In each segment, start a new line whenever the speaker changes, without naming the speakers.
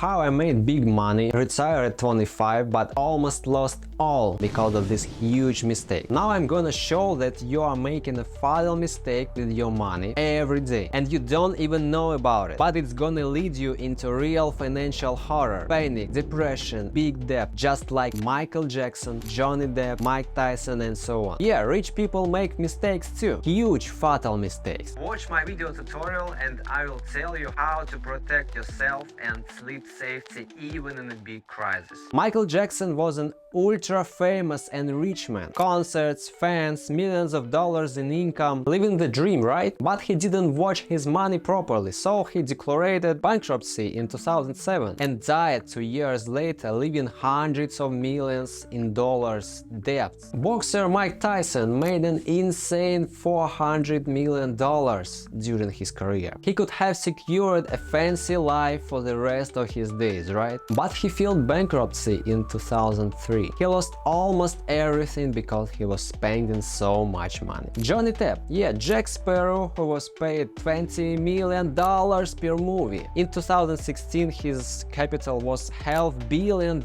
how I made big money, retired at 25, but almost lost all because of this huge mistake. Now I'm gonna show that you are making a fatal mistake with your money every day and you don't even know about it, but it's gonna lead you into real financial horror, panic, depression, big debt, just like Michael Jackson, Johnny Depp, Mike Tyson and so on. Yeah, rich people make mistakes too, huge fatal mistakes. Watch my video tutorial and I will tell you how to protect yourself and sleep safety even in a big crisis. Michael Jackson was an ultra famous and rich man. Concerts, fans, millions of dollars in income, living the dream, right? But he didn't watch his money properly, so he declared bankruptcy in 2007 and died 2 years later, leaving hundreds of millions in dollars debt. Boxer Mike Tyson made an insane $400 million during his career. He could have secured a fancy life for the rest of his days, right? But he filed bankruptcy in 2003. He lost almost everything because he was spending so much money. Johnny Depp, yeah, Jack Sparrow, who was paid $20 million per movie. In 2016 his capital was $500 million.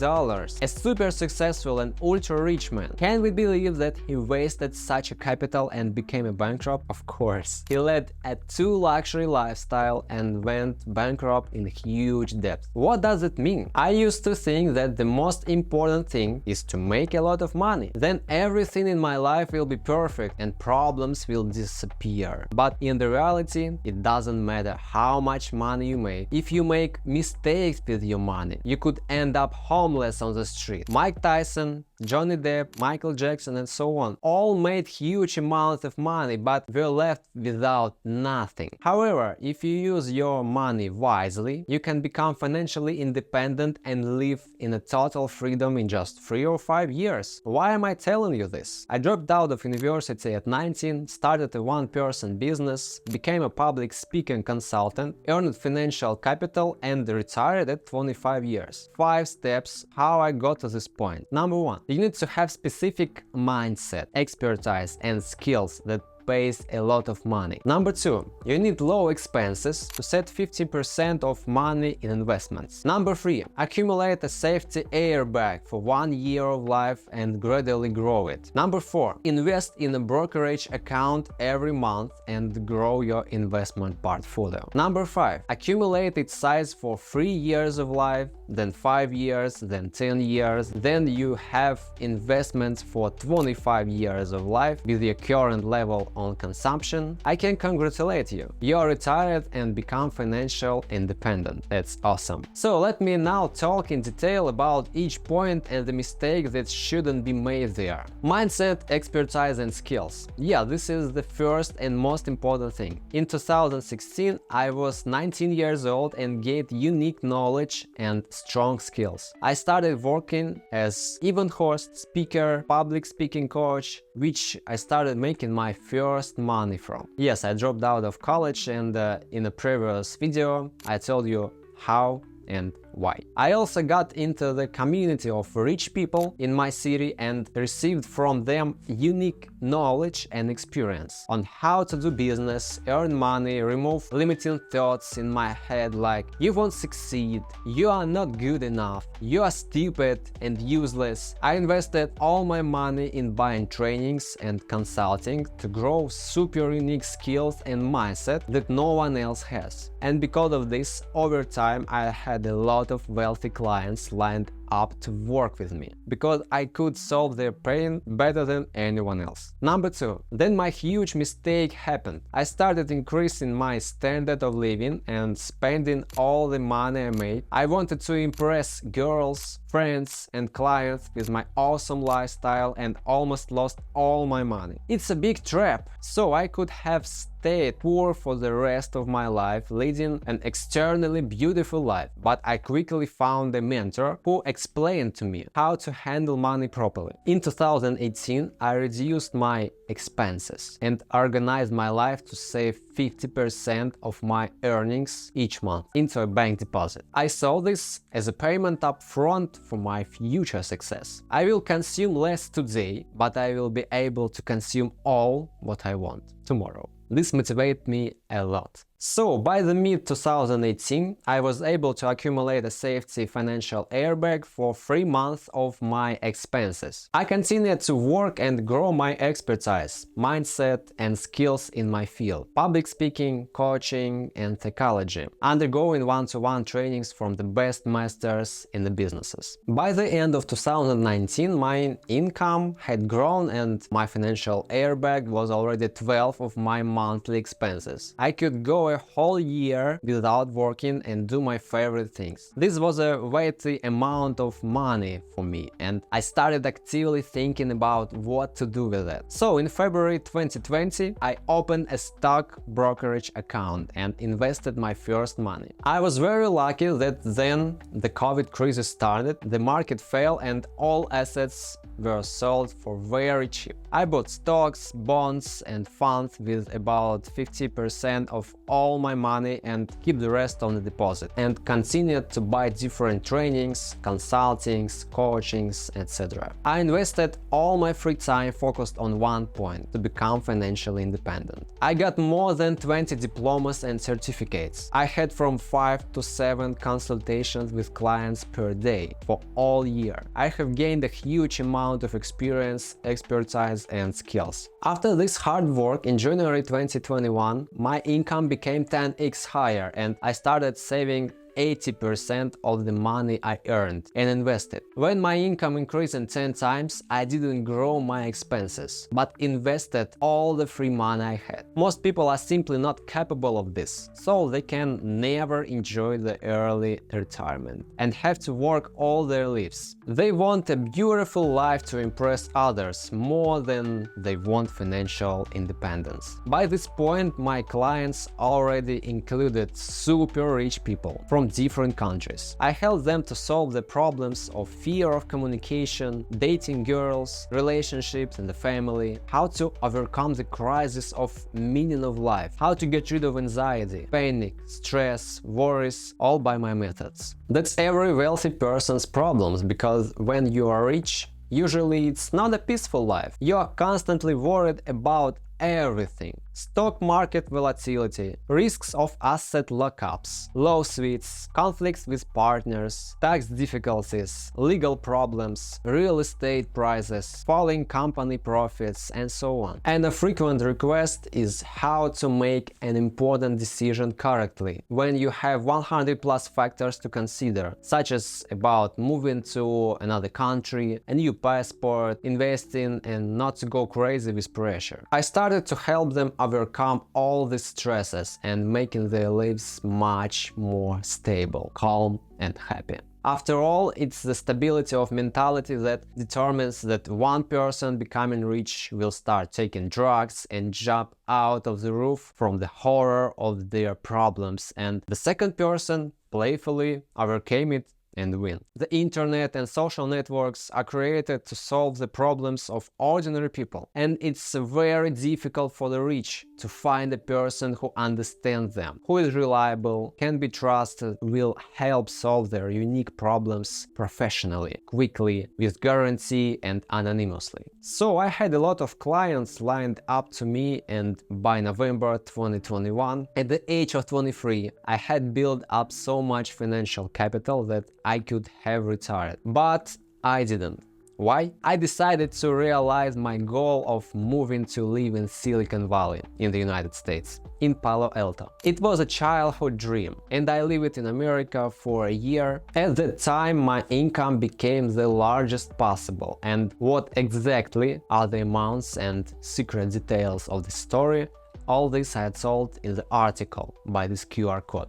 A super successful and ultra rich man. Can we believe that he wasted such a capital and became a bankrupt? Of course. He led a too luxury lifestyle and went bankrupt in huge debt. What does it mean? I used to think that the most important thing is to make a lot of money. Then everything in my life will be perfect and problems will disappear. But in the reality, it doesn't matter how much money you make. If you make mistakes with your money, you could end up homeless on the street. Mike Tyson, Johnny Depp, Michael Jackson and so on all made huge amounts of money but were left without nothing. However, if you use your money wisely, you can become financially independent and live in a total freedom in just 3 or 5 years. Why am I telling you this? I dropped out of university at 19, started a one-person business, became a public speaking consultant, earned financial capital and retired at 25 years. 5 steps how I got to this point. Number 1. You need to have specific mindset, expertise and skills that pays a lot of money. Number 2. You need low expenses to set 50% of money in investments. Number 3. Accumulate a safety airbag for 1 year of life and gradually grow it. Number 4. Invest in a brokerage account every month and grow your investment portfolio. Number 5. Accumulate its size for 3 years of life, then 5 years, then 10 years, then you have investments for 25 years of life with your current level on consumption. I can congratulate you. You are retired and become financial independent. That's awesome. So let me now talk in detail about each point and the mistakes that shouldn't be made there. Mindset, expertise and skills. Yeah, this is the first and most important thing. In 2016, I was 19 years old and gained unique knowledge and strong skills. I started working as event host, speaker, public speaking coach, which I started making my first money from. Yes, I dropped out of college and in a previous video I told you how and why. I also got into the community of rich people in my city and received from them unique knowledge and experience on how to do business, earn money, remove limiting thoughts in my head like you won't succeed, you are not good enough, you are stupid and useless. I invested all my money in buying trainings and consulting to grow super unique skills and mindset that no one else has. And because of this, over time I had a lot of wealthy clients lined up to work with me because I could solve their pain better than anyone else. Number 2. Then my huge mistake happened. I started increasing my standard of living and spending all the money I made. I wanted to impress girls, friends and clients with my awesome lifestyle and almost lost all my money. It's a big trap, so I could have stayed poor for the rest of my life, leading an externally beautiful life. But I quickly found a mentor who explained to me how to handle money properly. In 2018, I reduced my expenses and organized my life to save 50% of my earnings each month into a bank deposit. I saw this as a payment up front for my future success. I will consume less today, but I will be able to consume all what I want tomorrow. This motivates me a lot. So by the mid-2018, I was able to accumulate a safety financial airbag for 3 months of my expenses. I continued to work and grow my expertise, mindset and skills in my field: public speaking, coaching and psychology, undergoing one-to-one trainings from the best masters in the businesses. By the end of 2019, my income had grown and my financial airbag was already 12 of my monthly expenses. I could go a whole year without working and do my favorite things. This was a weighty amount of money for me, and I started actively thinking about what to do with it. So in February 2020, I opened a stock brokerage account and invested my first money. I was very lucky that then the COVID crisis started, the market fell and all assets were sold for very cheap. I bought stocks, bonds and funds with about 50% of all my money and keep the rest on the deposit, and continued to buy different trainings, consultings, coachings, etc. I invested all my free time focused on one point: to become financially independent. I got more than 20 diplomas and certificates. I had from 5 to 7 consultations with clients per day for all year. I have gained a huge amount of experience, expertise and skills. After this hard work, in January 2021, my income became 10x higher and I started saving 80% of the money I earned and invested. When my income increased in 10 times, I didn't grow my expenses, but invested all the free money I had. Most people are simply not capable of this, so they can never enjoy the early retirement and have to work all their lives. They want a beautiful life to impress others more than they want financial independence. By this point, my clients already included super rich people from different countries. I helped them to solve the problems of fear of communication, dating girls, relationships and the family, how to overcome the crisis of meaning of life, how to get rid of anxiety, panic, stress, worries, all by my methods. That's every wealthy person's problems, because when you are rich, usually it's not a peaceful life. You are constantly worried about everything: stock market volatility, risks of asset lockups, lawsuits, conflicts with partners, tax difficulties, legal problems, real estate prices, falling company profits, and so on. And a frequent request is how to make an important decision correctly when you have 100 plus factors to consider, such as about moving to another country, a new passport, investing, and not to go crazy with pressure. I started to help them overcome all these stresses and making their lives much more stable, calm and happy. After all, it's the stability of mentality that determines that one person becoming rich will start taking drugs and jump out of the roof from the horror of their problems, and the second person playfully overcame it and win. The internet and social networks are created to solve the problems of ordinary people, and it's very difficult for the rich to find a person who understands them, who is reliable, can be trusted, will help solve their unique problems professionally, quickly, with guarantee and anonymously. So I had a lot of clients lined up to me, and by November 2021, at the age of 23, I had built up so much financial capital that I could have retired. But I didn't. Why? I decided to realize my goal of moving to live in Silicon Valley in the United States, in Palo Alto. It was a childhood dream, and I lived in America for a year. At that time, my income became the largest possible, and what exactly are the amounts and secret details of the story, all this I had told in the article by this QR code.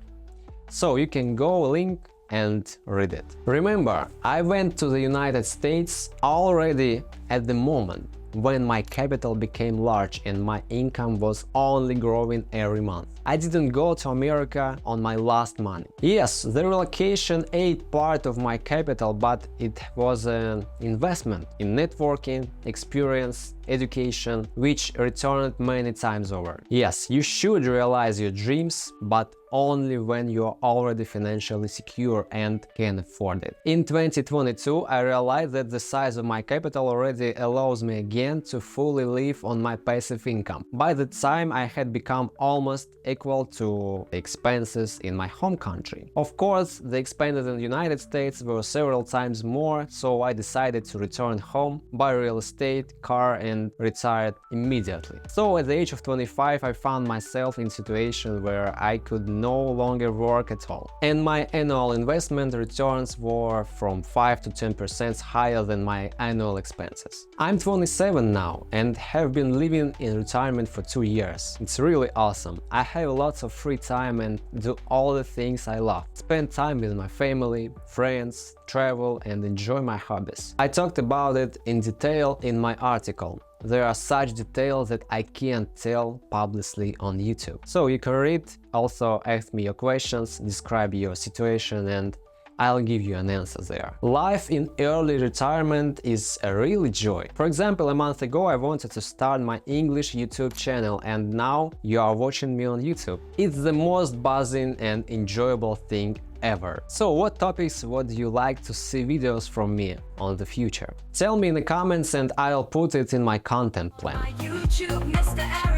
So you can go link and read it. Remember, I went to the United States already at the moment when my capital became large and my income was only growing every month. I didn't go to America on my last money. Yes, the relocation ate part of my capital, but it was an investment in networking, experience education, which returned many times over. Yes, you should realize your dreams, but only when you are already financially secure and can afford it. In 2022, I realized that the size of my capital already allows me again to fully live on my passive income. By the time I had become almost equal to the expenses in my home country. Of course, the expenses in the United States were several times more, so I decided to return home, buy real estate, car and retired immediately. So at the age of 25, I found myself in a situation where I could no longer work at all. And my annual investment returns were from 5 to 10% higher than my annual expenses. I'm 27 now and have been living in retirement for 2 years. It's really awesome. I have lots of free time and do all the things I love. Spend time with my family, friends, travel and enjoy my hobbies. I talked about it in detail in my article. There are such details that I can't tell publicly on YouTube. So you can read, also ask me your questions, describe your situation and I'll give you an answer there. Life in early retirement is a really joy. For example, a month ago I wanted to start my English YouTube channel and now you are watching me on YouTube. It's the most buzzing and enjoyable thing ever. So what topics would you like to see videos from me on the future? Tell me in the comments and I'll put it in my content plan.
My YouTube, Mr. Arik.